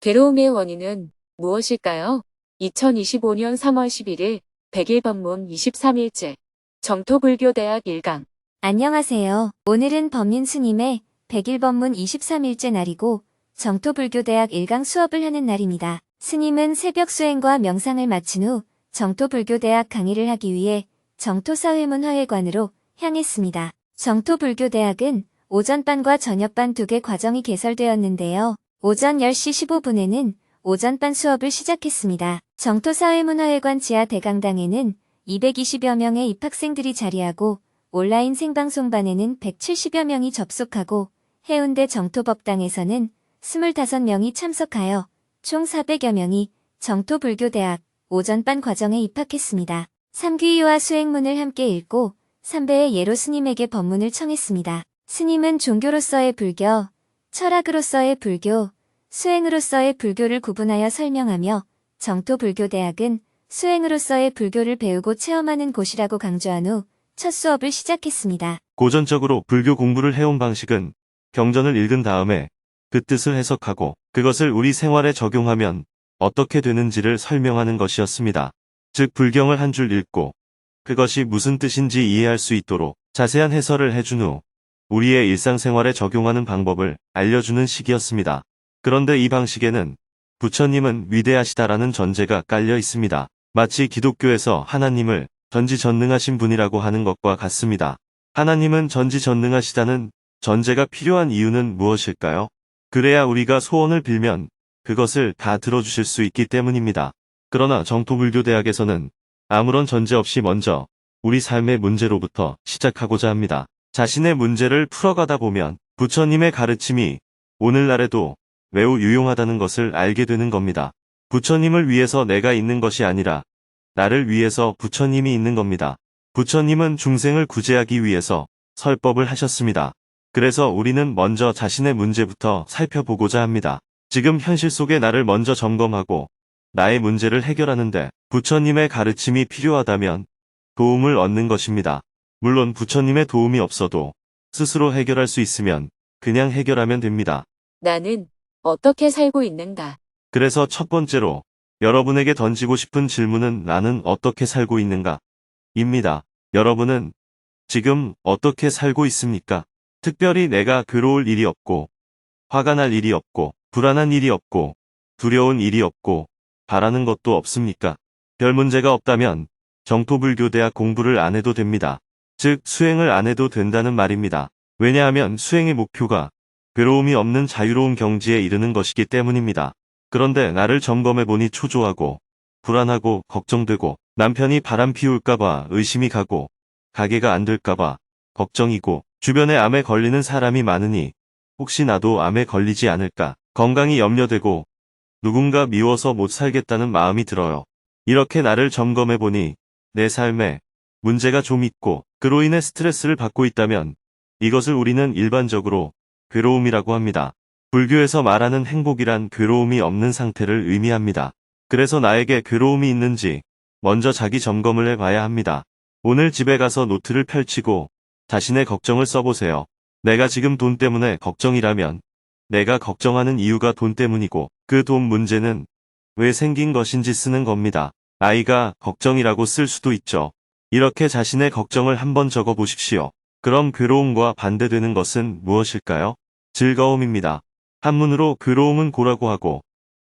괴로움의 원인은 무엇일까요? 2025년 3월 11일 100일 법문 23일째 정토불교대학 1강. 안녕하세요. 오늘은 법륜 스님의 100일 법문 23일째 날이고 정토불교대학 1강 수업을 하는 날입니다. 스님은 새벽 수행과 명상을 마친 후 정토불교대학 강의를 하기 위해 정토사회문화회관으로 향했습니다. 정토불교대학은 오전반과 저녁반 두 개 과정이 개설되었는데요. 오전 10시 15분에는 오전반 수업을 시작했습니다. 정토사회문화회관 지하 대강당에는 220여 명의 입학생들이 자리하고 온라인 생방송반에는 170여 명이 접속하고 해운대 정토법당에서는 25명이 참석하여 총 400여 명이 정토불교대학 오전반 과정에 입학했습니다. 삼귀유와 수행문을 함께 읽고 삼배의 예로 스님에게 법문을 청했습니다. 스님은 종교로서의 불교, 철학으로서의 불교, 수행으로서의 불교를 구분하여 설명하며 정토불교대학은 수행으로서의 불교를 배우고 체험하는 곳이라고 강조한 후 첫 수업을 시작했습니다. 고전적으로 불교 공부를 해온 방식은 경전을 읽은 다음에 그 뜻을 해석하고 그것을 우리 생활에 적용하면 어떻게 되는지를 설명하는 것이었습니다. 즉 불경을 한 줄 읽고 그것이 무슨 뜻인지 이해할 수 있도록 자세한 해설을 해준 후 우리의 일상생활에 적용하는 방법을 알려주는 식이었습니다. 그런데 이 방식에는 부처님은 위대하시다라는 전제가 깔려 있습니다. 마치 기독교에서 하나님을 전지전능하신 분이라고 하는 것과 같습니다. 하나님은 전지전능하시다는 전제가 필요한 이유는 무엇일까요? 그래야 우리가 소원을 빌면 그것을 다 들어주실 수 있기 때문입니다. 그러나 정토불교대학에서는 아무런 전제 없이 먼저 우리 삶의 문제로부터 시작하고자 합니다. 자신의 문제를 풀어가다 보면 부처님의 가르침이 오늘날에도 매우 유용하다는 것을 알게 되는 겁니다. 부처님을 위해서 내가 있는 것이 아니라 나를 위해서 부처님이 있는 겁니다. 부처님은 중생을 구제하기 위해서 설법을 하셨습니다. 그래서 우리는 먼저 자신의 문제부터 살펴보고자 합니다. 지금 현실 속의 나를 먼저 점검하고 나의 문제를 해결하는데 부처님의 가르침이 필요하다면 도움을 얻는 것입니다. 물론 부처님의 도움이 없어도 스스로 해결할 수 있으면 그냥 해결하면 됩니다. 나는 어떻게 살고 있는가? 그래서 첫 번째로 여러분에게 던지고 싶은 질문은 나는 어떻게 살고 있는가? 입니다. 여러분은 지금 어떻게 살고 있습니까? 특별히 내가 괴로울 일이 없고, 화가 날 일이 없고, 불안한 일이 없고, 두려운 일이 없고, 바라는 것도 없습니까? 별 문제가 없다면 정토불교대학 공부를 안 해도 됩니다. 즉 수행을 안 해도 된다는 말입니다. 왜냐하면 수행의 목표가 괴로움이 없는 자유로운 경지에 이르는 것이기 때문입니다. 그런데 나를 점검해보니 초조하고 불안하고 걱정되고 남편이 바람 피울까봐 의심이 가고 가게가 안 될까봐 걱정이고 주변에 암에 걸리는 사람이 많으니 혹시 나도 암에 걸리지 않을까 건강이 염려되고 누군가 미워서 못 살겠다는 마음이 들어요. 이렇게 나를 점검해보니 내 삶에 문제가 좀 있고 그로 인해 스트레스를 받고 있다면 이것을 우리는 일반적으로 괴로움이라고 합니다. 불교에서 말하는 행복이란 괴로움이 없는 상태를 의미합니다. 그래서 나에게 괴로움이 있는지 먼저 자기 점검을 해봐야 합니다. 오늘 집에 가서 노트를 펼치고 자신의 걱정을 써보세요. 내가 지금 돈 때문에 걱정이라면 내가 걱정하는 이유가 돈 때문이고 그 돈 문제는 왜 생긴 것인지 쓰는 겁니다. 아이가 걱정이라고 쓸 수도 있죠. 이렇게 자신의 걱정을 한번 적어 보십시오. 그럼 괴로움과 반대되는 것은 무엇일까요? 즐거움입니다. 한문으로 괴로움은 고라고 하고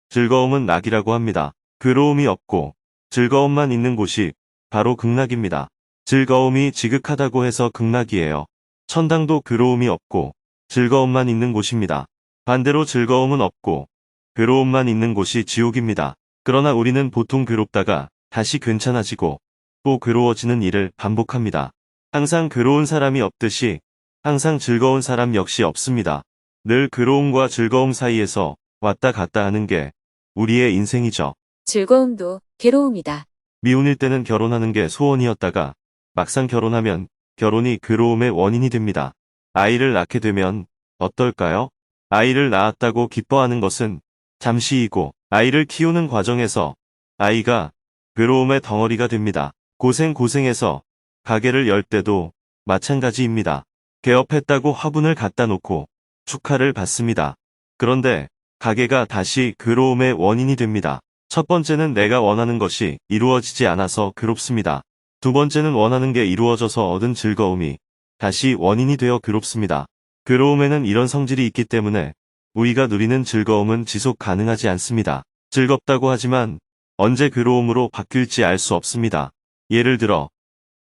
즐거움은 낙이라고 합니다. 괴로움이 없고 즐거움만 있는 곳이 바로 극락입니다. 즐거움이 지극하다고 해서 극락이에요. 천당도 괴로움이 없고 즐거움만 있는 곳입니다. 반대로 즐거움은 없고 괴로움만 있는 곳이 지옥입니다. 그러나 우리는 보통 괴롭다가 다시 괜찮아지고 또 괴로워지는 일을 반복합니다. 항상 괴로운 사람이 없듯이 항상 즐거운 사람 역시 없습니다. 늘 괴로움과 즐거움 사이에서 왔다 갔다 하는 게 우리의 인생이죠. 즐거움도 괴로움이다. 미혼일 때는 결혼하는 게 소원이었다가 막상 결혼하면 결혼이 괴로움의 원인이 됩니다. 아이를 낳게 되면 어떨까요? 아이를 낳았다고 기뻐하는 것은 잠시이고 아이를 키우는 과정에서 아이가 괴로움의 덩어리가 됩니다. 고생해서 가게를 열 때도 마찬가지입니다. 개업했다고 화분을 갖다 놓고 축하를 받습니다. 그런데 가게가 다시 괴로움의 원인이 됩니다. 첫 번째는 내가 원하는 것이 이루어지지 않아서 괴롭습니다. 두 번째는 원하는 게 이루어져서 얻은 즐거움이 다시 원인이 되어 괴롭습니다. 괴로움에는 이런 성질이 있기 때문에 우리가 누리는 즐거움은 지속 가능하지 않습니다. 즐겁다고 하지만 언제 괴로움으로 바뀔지 알 수 없습니다. 예를 들어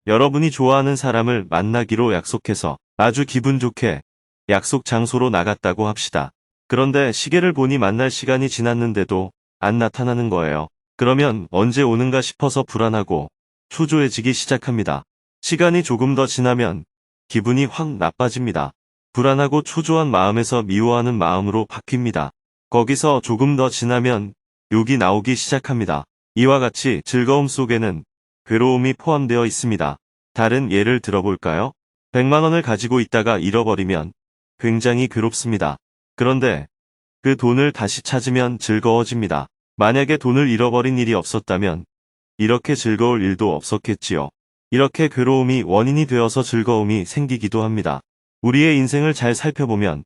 여러분이 좋아하는 사람을 만나기로 약속해서 아주 기분 좋게 약속 장소로 나갔다고 합시다. 그런데 시계를 보니 만날 시간이 지났는데도 안 나타나는 거예요. 그러면 언제 오는가 싶어서 불안하고 초조해지기 시작합니다. 시간이 조금 더 지나면 기분이 확 나빠집니다. 불안하고 초조한 마음에서 미워하는 마음으로 바뀝니다. 거기서 조금 더 지나면 욕이 나오기 시작합니다. 이와 같이 즐거움 속에는 괴로움이 포함되어 있습니다. 다른 예를 들어볼까요? 100만 원을 가지고 있다가 잃어버리면 굉장히 괴롭습니다. 그런데 그 돈을 다시 찾으면 즐거워집니다. 만약에 돈을 잃어버린 일이 없었다면 이렇게 즐거울 일도 없었겠지요. 이렇게 괴로움이 원인이 되어서 즐거움이 생기기도 합니다. 우리의 인생을 잘 살펴보면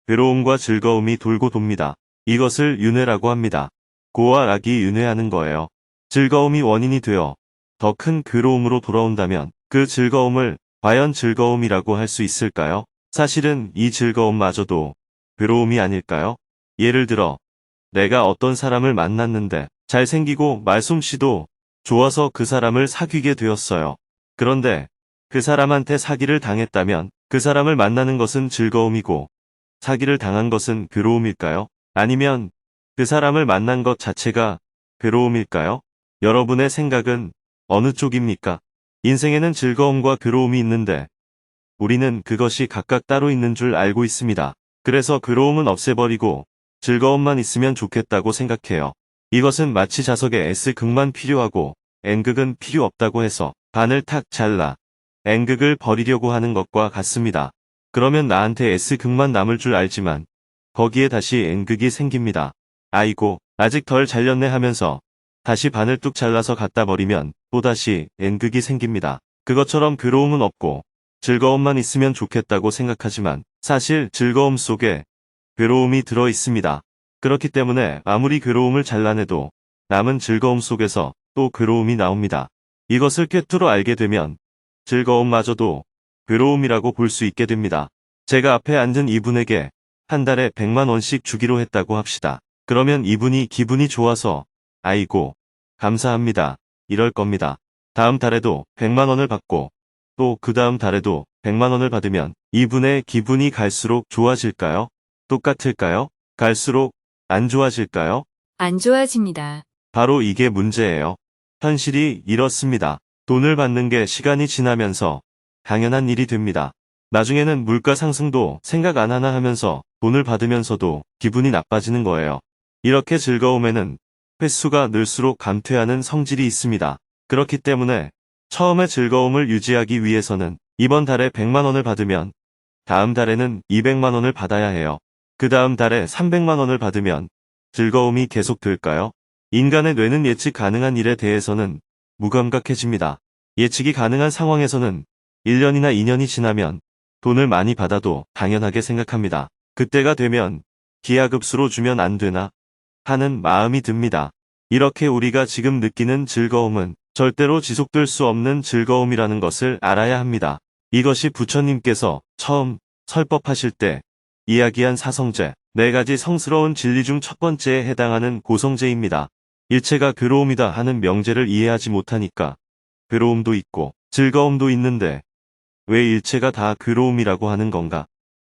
괴로움과 즐거움이 돌고 돕니다. 이것을 윤회라고 합니다. 고와 악이 윤회하는 거예요. 즐거움이 원인이 되어 더 큰 괴로움으로 돌아온다면 그 즐거움을 과연 즐거움이라고 할 수 있을까요? 사실은 이 즐거움마저도 괴로움이 아닐까요? 예를 들어 내가 어떤 사람을 만났는데 잘생기고 말솜씨도 좋아서 그 사람을 사귀게 되었어요. 그런데 그 사람한테 사기를 당했다면 그 사람을 만나는 것은 즐거움이고 사기를 당한 것은 괴로움일까요? 아니면 그 사람을 만난 것 자체가 괴로움일까요? 여러분의 생각은 어느 쪽입니까? 인생에는 즐거움과 괴로움이 있는데 우리는 그것이 각각 따로 있는 줄 알고 있습니다. 그래서 괴로움은 없애버리고 즐거움만 있으면 좋겠다고 생각해요. 이것은 마치 자석에 S극만 필요하고 N극은 필요 없다고 해서 반을 탁 잘라 N극을 버리려고 하는 것과 같습니다. 그러면 나한테 S극만 남을 줄 알지만 거기에 다시 N극이 생깁니다. 아이고, 아직 덜 잘렸네 하면서 다시 반을 뚝 잘라서 갖다 버리면 또다시 N극이 생깁니다. 그것처럼 괴로움은 없고 즐거움만 있으면 좋겠다고 생각하지만 사실 즐거움 속에 괴로움이 들어 있습니다. 그렇기 때문에 아무리 괴로움을 잘라내도 남은 즐거움 속에서 또 괴로움이 나옵니다. 이것을 꿰뚫어 알게 되면 즐거움마저도 괴로움이라고 볼 수 있게 됩니다. 제가 앞에 앉은 이분에게 한 달에 100만 원씩 주기로 했다고 합시다. 그러면 이분이 기분이 좋아서 아이고, 감사합니다. 이럴 겁니다. 다음 달에도 100만 원을 받고 또 그 다음 달에도 100만 원을 받으면 이분의 기분이 갈수록 좋아질까요? 똑같을까요? 갈수록 안 좋아질까요? 안 좋아집니다. 바로 이게 문제예요. 현실이 이렇습니다. 돈을 받는 게 시간이 지나면서 당연한 일이 됩니다. 나중에는 물가 상승도 생각 안 하나 하면서 돈을 받으면서도 기분이 나빠지는 거예요. 이렇게 즐거움에는 횟수가 늘수록 감퇴하는 성질이 있습니다. 그렇기 때문에 처음에 즐거움을 유지하기 위해서는 이번 달에 100만 원을 받으면 다음 달에는 200만 원을 받아야 해요. 그 다음 달에 300만 원을 받으면 즐거움이 계속될까요? 인간의 뇌는 예측 가능한 일에 대해서는 무감각해집니다. 예측이 가능한 상황에서는 1년이나 2년이 지나면 돈을 많이 받아도 당연하게 생각합니다. 그때가 되면 기하급수로 주면 안 되나 하는 마음이 듭니다. 이렇게 우리가 지금 느끼는 즐거움은 절대로 지속될 수 없는 즐거움이라는 것을 알아야 합니다. 이것이 부처님께서 처음 설법하실 때 이야기한 사성제, 4가지 성스러운 진리 중 첫 번째에 해당하는 고성제입니다. 일체가 괴로움이다 하는 명제를 이해하지 못하니까 괴로움도 있고 즐거움도 있는데 왜 일체가 다 괴로움이라고 하는 건가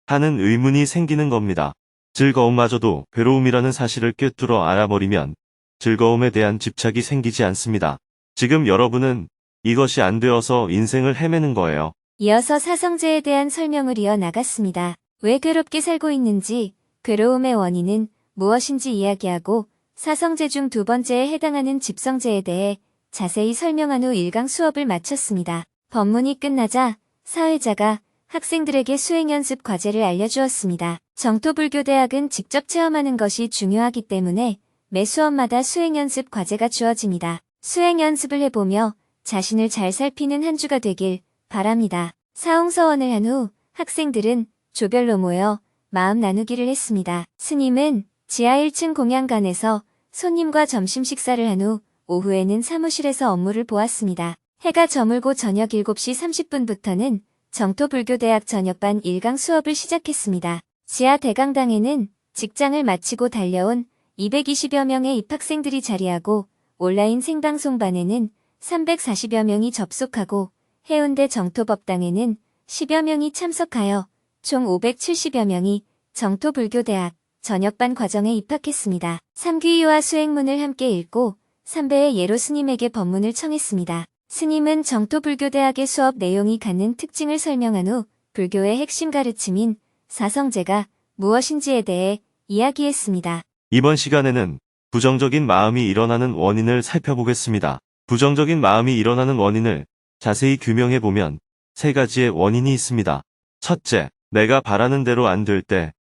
하는 의문이 생기는 겁니다. 즐거움마저도 괴로움이라는 사실을 꿰뚫어 알아버리면 즐거움에 대한 집착이 생기지 않습니다. 지금 여러분은 이것이 안 되어서 인생을 헤매는 거예요. 이어서 사성제에 대한 설명을 이어나갔습니다. 왜 괴롭게 살고 있는지, 괴로움의 원인은 무엇인지 이야기하고 사성제 중 2번째에 해당하는 집성제에 대해 자세히 설명한 후 1강 수업을 마쳤습니다. 법문이 끝나자 사회자가 학생들에게 수행 연습 과제를 알려주었습니다. 정토불교대학은 직접 체험하는 것이 중요하기 때문에 매 수업마다 수행연습 과제가 주어집니다. 수행연습을 해보며 자신을 잘 살피는 한 주가 되길 바랍니다. 사홍서원을 한 후 학생들은 조별로 모여 마음 나누기를 했습니다. 스님은 지하 1층 공양관에서 손님과 점심 식사를 한 후 오후에는 사무실에서 업무를 보았습니다. 해가 저물고 저녁 7시 30분부터는 정토불교대학 저녁반 1강 수업을 시작했습니다. 지하 대강당에는 직장을 마치고 달려온 220여 명의 입학생들이 자리하고 온라인 생방송반에는 340여 명이 접속하고 해운대 정토법당에는 10여 명이 참석하여 총 570여 명이 정토불교대학 저녁반 과정에 입학했습니다. 삼귀유와 수행문을 함께 읽고 삼배의 예로 스님에게 법문을 청했습니다. 스님은 정토불교대학의 수업 내용이 갖는 특징을 설명한 후 불교의 핵심 가르침인 사성제가 무엇인지에 대해 이야기했습니다. 이번 시간에는 부정적인 마음이 일어나는 원인을 살펴보겠습니다. 부정적인 마음이 일어나는 원인을 자세히 규명해보면 세 가지의 원인이 있습니다. 첫째, 내가 바라는 대로 안 될 때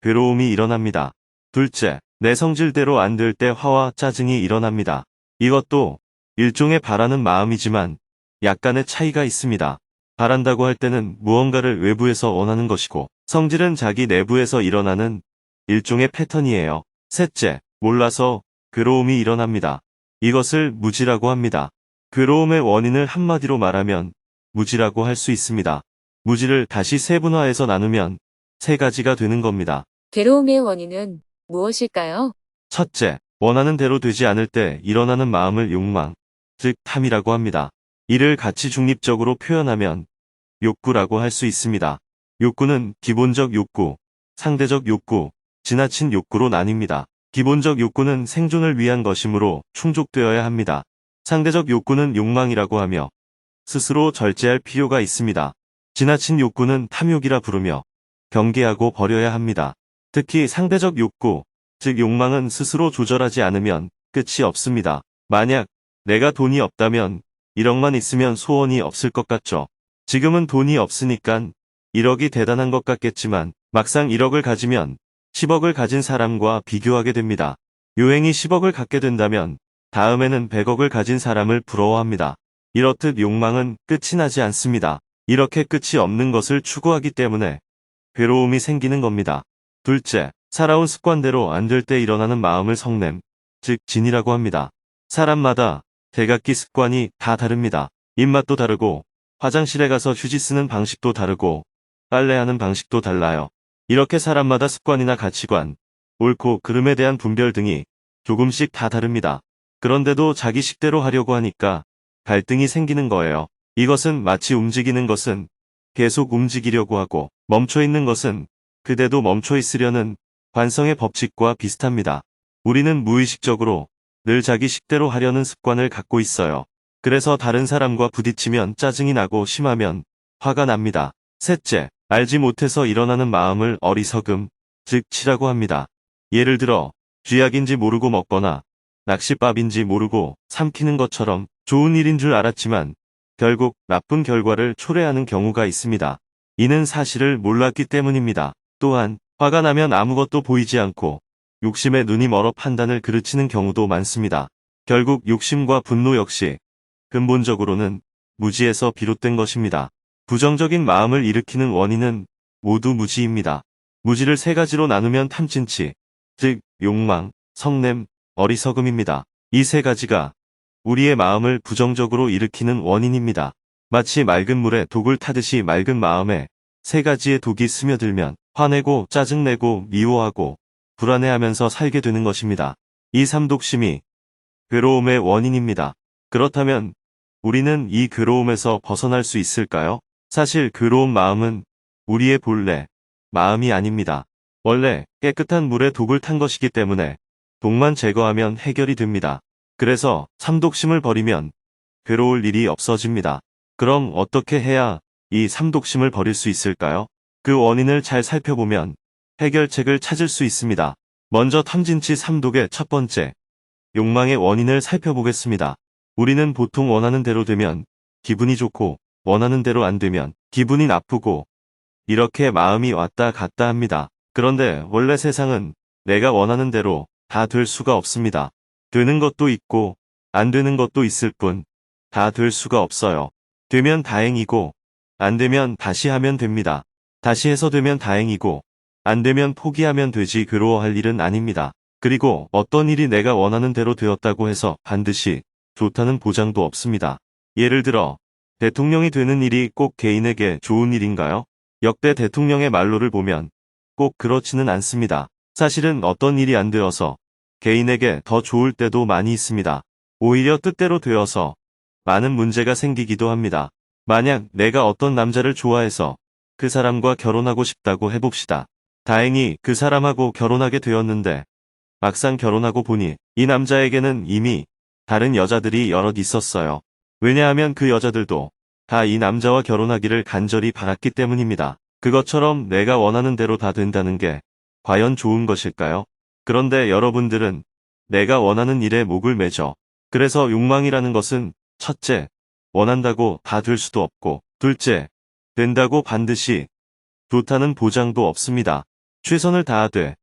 괴로움이 일어납니다. 둘째, 내 성질대로 안 될 때 화와 짜증이 일어납니다. 이것도 일종의 바라는 마음이지만 약간의 차이가 있습니다. 바란다고 할 때는 무언가를 외부에서 원하는 것이고 성질은 자기 내부에서 일어나는 일종의 패턴이에요. 셋째, 몰라서 괴로움이 일어납니다. 이것을 무지라고 합니다. 괴로움의 원인을 한마디로 말하면 무지라고 할 수 있습니다. 무지를 다시 세분화해서 나누면 세 가지가 되는 겁니다. 괴로움의 원인은 무엇일까요? 첫째, 원하는 대로 되지 않을 때 일어나는 마음을 욕망, 즉 탐이라고 합니다. 이를 같이 중립적으로 표현하면 욕구라고 할 수 있습니다. 욕구는 기본적 욕구, 상대적 욕구, 지나친 욕구로 나뉩니다. 기본적 욕구는 생존을 위한 것이므로 충족되어야 합니다. 상대적 욕구는 욕망이라고 하며 스스로 절제할 필요가 있습니다. 지나친 욕구는 탐욕이라 부르며 경계하고 버려야 합니다. 특히 상대적 욕구, 즉 욕망은 스스로 조절하지 않으면 끝이 없습니다. 만약 내가 돈이 없다면 1억만 있으면 소원이 없을 것 같죠. 지금은 돈이 없으니깐 1억이 대단한 것 같겠지만 막상 1억을 가지면 10억을 가진 사람과 비교하게 됩니다. 요행이 10억을 갖게 된다면 다음에는 100억을 가진 사람을 부러워합니다. 이렇듯 욕망은 끝이 나지 않습니다. 이렇게 끝이 없는 것을 추구하기 때문에 괴로움이 생기는 겁니다. 둘째, 살아온 습관대로 안 될 때 일어나는 마음을 성냄, 즉 진이라고 합니다. 사람마다 대각기 습관이 다 다릅니다. 입맛도 다르고 화장실에 가서 휴지 쓰는 방식도 다르고 빨래하는 방식도 달라요. 이렇게 사람마다 습관이나 가치관, 옳고 그름에 대한 분별 등이 조금씩 다 다릅니다. 그런데도 자기 식대로 하려고 하니까 갈등이 생기는 거예요. 이것은 마치 움직이는 것은 계속 움직이려고 하고 멈춰 있는 것은 그대도 멈춰 있으려는 관성의 법칙과 비슷합니다. 우리는 무의식적으로 늘 자기 식대로 하려는 습관을 갖고 있어요. 그래서 다른 사람과 부딪히면 짜증이 나고 심하면 화가 납니다. 셋째, 알지 못해서 일어나는 마음을 어리석음, 즉 치라고 합니다. 예를 들어 쥐약인지 모르고 먹거나 낚싯밥인지 모르고 삼키는 것처럼 좋은 일인 줄 알았지만 결국 나쁜 결과를 초래하는 경우가 있습니다. 이는 사실을 몰랐기 때문입니다. 또한 화가 나면 아무것도 보이지 않고 욕심에 눈이 멀어 판단을 그르치는 경우도 많습니다. 결국 욕심과 분노 역시 근본적으로는 무지에서 비롯된 것입니다. 부정적인 마음을 일으키는 원인은 모두 무지입니다. 무지를 세 가지로 나누면 탐진치, 즉 욕망, 성냄, 어리석음입니다. 이 세 가지가 우리의 마음을 부정적으로 일으키는 원인입니다. 마치 맑은 물에 독을 타듯이 맑은 마음에 세 가지의 독이 스며들면 화내고 짜증내고 미워하고 불안해하면서 살게 되는 것입니다. 이 삼독심이 괴로움의 원인입니다. 그렇다면 우리는 이 괴로움에서 벗어날 수 있을까요? 사실 괴로운 마음은 우리의 본래 마음이 아닙니다. 원래 깨끗한 물에 독을 탄 것이기 때문에 독만 제거하면 해결이 됩니다. 그래서 삼독심을 버리면 괴로울 일이 없어집니다. 그럼 어떻게 해야 이 삼독심을 버릴 수 있을까요? 그 원인을 잘 살펴보면 해결책을 찾을 수 있습니다. 먼저 탐진치 삼독의 첫 번째, 욕망의 원인을 살펴보겠습니다. 우리는 보통 원하는 대로 되면 기분이 좋고 원하는 대로 안 되면 기분이 나쁘고 이렇게 마음이 왔다 갔다 합니다. 그런데 원래 세상은 내가 원하는 대로 다 될 수가 없습니다. 되는 것도 있고 안 되는 것도 있을 뿐 다 될 수가 없어요. 되면 다행이고 안 되면 다시 하면 됩니다. 다시 해서 되면 다행이고 안 되면 포기하면 되지 괴로워할 일은 아닙니다. 그리고 어떤 일이 내가 원하는 대로 되었다고 해서 반드시 좋다는 보장도 없습니다. 예를 들어 대통령이 되는 일이 꼭 개인에게 좋은 일인가요? 역대 대통령의 말로를 보면 꼭 그렇지는 않습니다. 사실은 어떤 일이 안 되어서 개인에게 더 좋을 때도 많이 있습니다. 오히려 뜻대로 되어서 많은 문제가 생기기도 합니다. 만약 내가 어떤 남자를 좋아해서 그 사람과 결혼하고 싶다고 해봅시다. 다행히 그 사람하고 결혼하게 되었는데 막상 결혼하고 보니 이 남자에게는 이미 다른 여자들이 여럿 있었어요. 왜냐하면 그 여자들도 다 이 남자와 결혼하기를 간절히 바랐기 때문입니다. 그것처럼 내가 원하는 대로 다 된다는 게 과연 좋은 것일까요? 그런데 여러분들은 내가 원하는 일에 목을 매죠. 그래서 욕망이라는 것은 첫째, 원한다고 다 될 수도 없고 둘째, 된다고 반드시 좋다는 보장도 없습니다. 최선을 다하되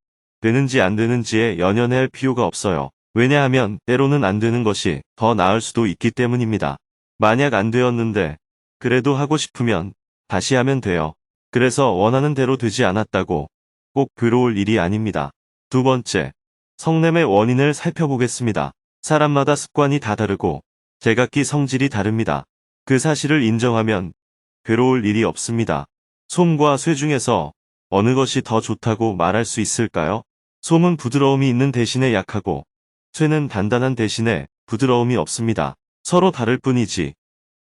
되는지 안 되는지에 연연할 필요가 없어요. 왜냐하면 때로는 안 되는 것이 더 나을 수도 있기 때문입니다. 만약 안 되었는데 그래도 하고 싶으면 다시 하면 돼요. 그래서 원하는 대로 되지 않았다고 꼭 괴로울 일이 아닙니다. 두 번째, 성냄의 원인을 살펴보겠습니다. 사람마다 습관이 다 다르고 제각기 성질이 다릅니다. 그 사실을 인정하면 괴로울 일이 없습니다. 솜과 쇠 중에서 어느 것이 더 좋다고 말할 수 있을까요? 솜은 부드러움이 있는 대신에 약하고 쇠는 단단한 대신에 부드러움이 없습니다. 서로 다를 뿐이지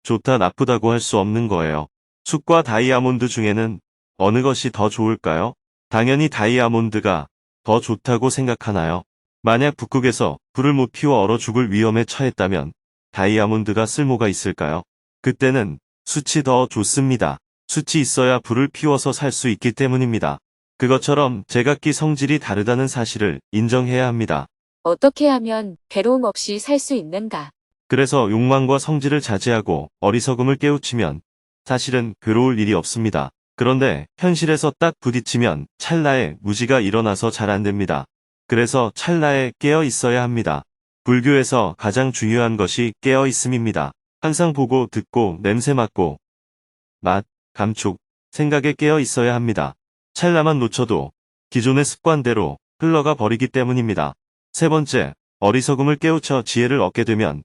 좋다 나쁘다고 할 수 없는 거예요. 숯과 다이아몬드 중에는 어느 것이 더 좋을까요? 당연히 다이아몬드가 더 좋다고 생각하나요? 만약 북극에서 불을 못 피워 얼어 죽을 위험에 처했다면 다이아몬드가 쓸모가 있을까요? 그때는 숯이 더 좋습니다. 숯이 있어야 불을 피워서 살 수 있기 때문입니다. 그것처럼 제각기 성질이 다르다는 사실을 인정해야 합니다. 어떻게 하면 괴로움 없이 살 수 있는가? 그래서 욕망과 성질을 자제하고 어리석음을 깨우치면 사실은 괴로울 일이 없습니다. 그런데 현실에서 딱 부딪히면 찰나에 무지가 일어나서 잘 안 됩니다. 그래서 찰나에 깨어 있어야 합니다. 불교에서 가장 중요한 것이 깨어 있음입니다. 항상 보고 듣고 냄새 맡고 맛, 감촉, 생각에 깨어 있어야 합니다. 찰나만 놓쳐도 기존의 습관대로 흘러가 버리기 때문입니다. 세 번째, 어리석음을 깨우쳐 지혜를 얻게 되면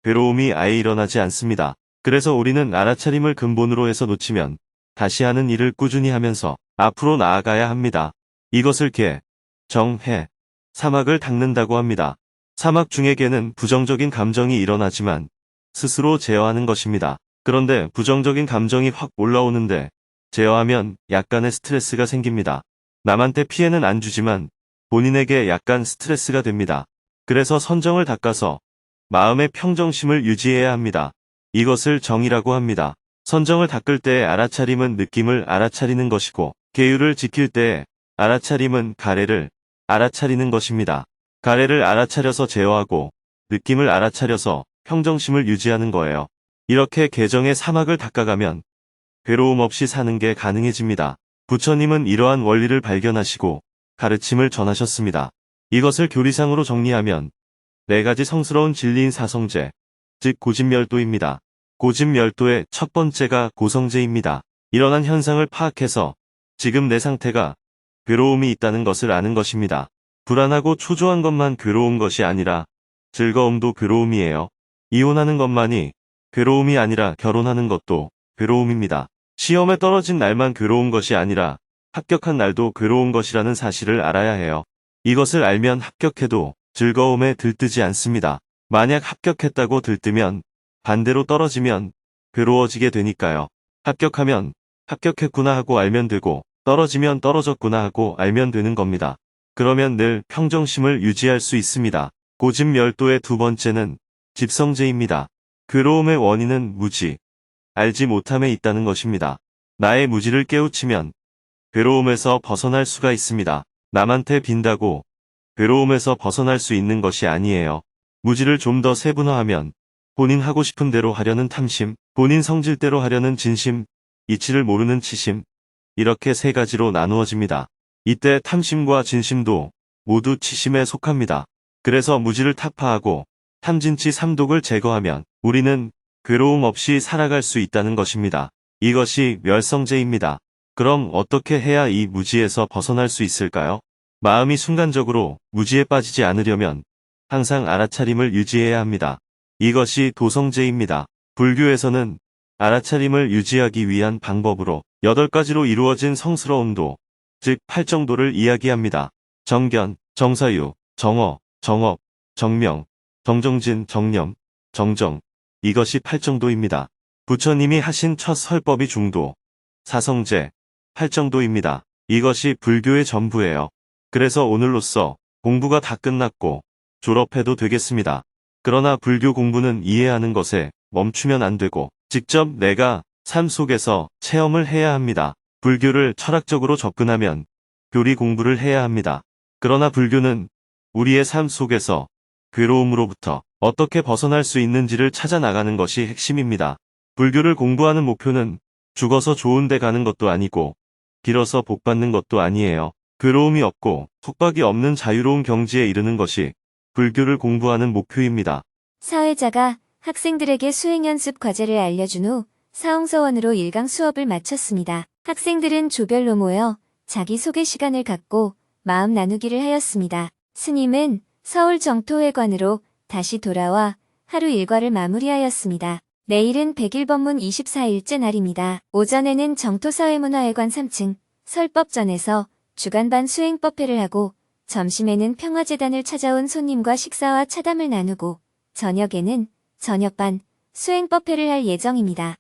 괴로움이 아예 일어나지 않습니다. 그래서 우리는 알아차림을 근본으로 해서 놓치면 다시 하는 일을 꾸준히 하면서 앞으로 나아가야 합니다. 이것을 개, 정, 해, 사막을 닦는다고 합니다. 사막 중에 개는 부정적인 감정이 일어나지만 스스로 제어하는 것입니다. 그런데 부정적인 감정이 확 올라오는데 제어하면 약간의 스트레스가 생깁니다. 남한테 피해는 안 주지만 본인에게 약간 스트레스가 됩니다. 그래서 선정을 닦아서 마음의 평정심을 유지해야 합니다. 이것을 정이라고 합니다. 선정을 닦을 때의 알아차림은 느낌을 알아차리는 것이고 계율을 지킬 때의 알아차림은 가래를 알아차리는 것입니다. 가래를 알아차려서 제어하고 느낌을 알아차려서 평정심을 유지하는 거예요. 이렇게 개정의 사막을 닦아가면 괴로움 없이 사는 게 가능해집니다. 부처님은 이러한 원리를 발견하시고 가르침을 전하셨습니다. 이것을 교리상으로 정리하면 4가지 성스러운 진리인 사성제, 즉 고집멸도입니다. 고집멸도의 첫 번째가 고성제입니다. 일어난 현상을 파악해서 지금 내 상태가 괴로움이 있다는 것을 아는 것입니다. 불안하고 초조한 것만 괴로운 것이 아니라 즐거움도 괴로움이에요. 이혼하는 것만이 괴로움이 아니라 결혼하는 것도 괴로움입니다. 시험에 떨어진 날만 괴로운 것이 아니라 합격한 날도 괴로운 것이라는 사실을 알아야 해요. 이것을 알면 합격해도 즐거움에 들뜨지 않습니다. 만약 합격했다고 들뜨면 반대로 떨어지면 괴로워지게 되니까요. 합격하면 합격했구나 하고 알면 되고 떨어지면 떨어졌구나 하고 알면 되는 겁니다. 그러면 늘 평정심을 유지할 수 있습니다. 고집멸도의 두 번째는 집성제입니다. 괴로움의 원인은 무지, 알지 못함에 있다는 것입니다. 나의 무지를 깨우치면 괴로움에서 벗어날 수가 있습니다. 남한테 빈다고 괴로움에서 벗어날 수 있는 것이 아니에요. 무지를 좀 더 세분화하면 본인 하고 싶은 대로 하려는 탐심, 본인 성질대로 하려는 진심, 이치를 모르는 치심, 이렇게 3가지로 나누어집니다. 이때 탐심과 진심도 모두 치심에 속합니다. 그래서 무지를 타파하고 탐진치 삼독을 제거하면 우리는 괴로움 없이 살아갈 수 있다는 것입니다. 이것이 멸성제입니다. 그럼 어떻게 해야 이 무지에서 벗어날 수 있을까요? 마음이 순간적으로 무지에 빠지지 않으려면 항상 알아차림을 유지해야 합니다. 이것이 도성제입니다. 불교에서는 알아차림을 유지하기 위한 방법으로 8가지로 이루어진 성스러움도, 즉 8정도를 이야기합니다. 정견, 정사유, 정어, 정업, 정명, 정정진, 정념, 정정. 이것이 8정도입니다. 부처님이 하신 첫 설법이 중도, 사성제, 8정도입니다. 이것이 불교의 전부예요. 그래서 오늘로써 공부가 다 끝났고 졸업해도 되겠습니다. 그러나 불교 공부는 이해하는 것에 멈추면 안 되고 직접 내가 삶 속에서 체험을 해야 합니다. 불교를 철학적으로 접근하면 교리 공부를 해야 합니다. 그러나 불교는 우리의 삶 속에서 괴로움으로부터 어떻게 벗어날 수 있는지를 찾아 나가는 것이 핵심입니다. 불교를 공부하는 목표는 죽어서 좋은 데 가는 것도 아니고 길어서 복 받는 것도 아니에요. 괴로움이 없고 속박이 없는 자유로운 경지에 이르는 것이 불교를 공부하는 목표입니다. 사회자가 학생들에게 수행연습 과제를 알려준 후 사홍서원으로 1강 수업을 마쳤습니다. 학생들은 조별로 모여 자기소개 시간을 갖고 마음 나누기를 하였습니다. 스님은 서울 정토회관으로 다시 돌아와 하루 일과를 마무리하였습니다. 내일은 100일 법문 24일째 날입니다. 오전에는 정토사회문화회관 3층 설법전에서 주간반 수행법회를 하고 점심에는 평화재단을 찾아온 손님과 식사와 차담을 나누고 저녁에는 저녁반 수행법회를 할 예정입니다.